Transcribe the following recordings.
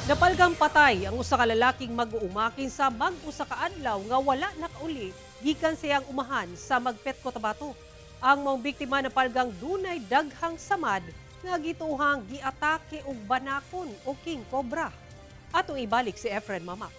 Napalgang patay ang usa ka lalaking mag-uumakin sa mag-usa ka adlaw nga wala nakauli gikan siyang umahan sa Magpet, Cotabato. Ang mga biktima napalgang dunay daghang samad nga gituhang giatake og banakon o king cobra. Atong ibalik si Efren Mama.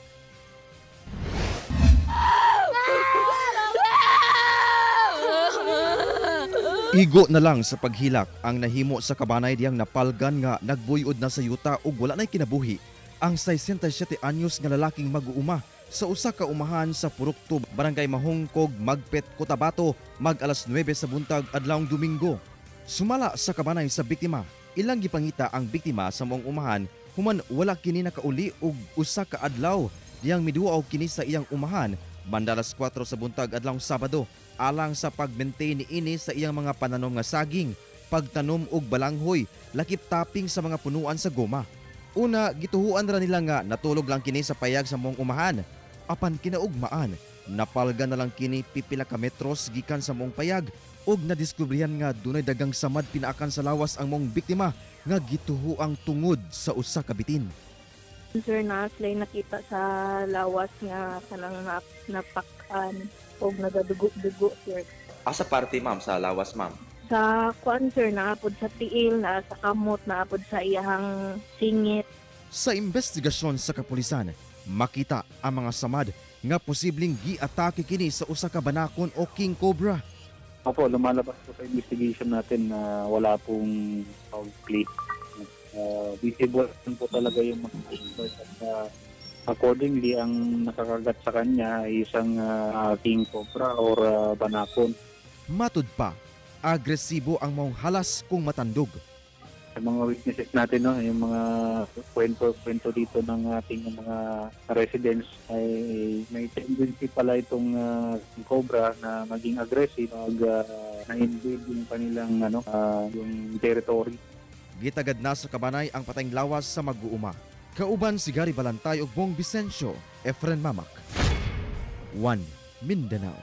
Igo na lang sa paghilak ang nahimo sa kabanay diyang napalgan nga nagbuyod na sa yuta ug wala nay kinabuhi ang 67 anyos nga lalaking mag-uuma sa usa ka umahan sa Purukto, Barangay Mahongkog, Magpet, Cotabato, mag-alas 9 sa buntag adlawng Domingo. Sumala sa kabanay sa biktima, ilang gipangita ang biktima sa moong umahan human wala kini nakauli og usa ka adlaw diyang miduaw kini sa iyang umahan banda alas 4 sa buntag adlawng Sabado alang sa pag-maintain niini sa iyang mga pananom nga saging, pagtanom og balanghoy, lakip tapping sa mga punuan sa goma. Una, gituhuan ra nila nga natulog lang kini sa payag sa moong umahan. Apan kinaugmaan, napalga na lang kini pipila ka metros gikan sa moong payag ug nadiskubrihan nga dunay dagang samad pinaakan sa lawas ang moong biktima nga gituhuang tungod sa usa ka bitin. Sir, na sila nakita sa lawas nga kanang napakan o nagadugo-dugo, sir. Asa party ma'am sa lawas ma'am? Sa kuan, sir, naapod sa tiil, na sa kamot, naapod sa iyang singit. Sa investigasyon sa kapulisan, makita ang mga samad nga posibleng giatake kini sa usa ka banakon o king cobra. Opo, lumalabas po sa investigation natin na wala pong foul play. Visible po talaga yung mga members at accordingly, ang nakakagat sa kanya ay isang king cobra or banakon. Matud pa, agresibo ang maong halas kung matandog. Yung mga witnesses natin, no, yung mga kwento dito ng ating mga residents ay may tendency pala itong cobra na maging aggressive pag na-invade yung kanilang yung territory. Gitagad na sa kabanay ang patayng lawas sa mag-uuma. Kauban si Gary Balantay ug Bong Vicencio, Efren Mamak. 1 Mindanao.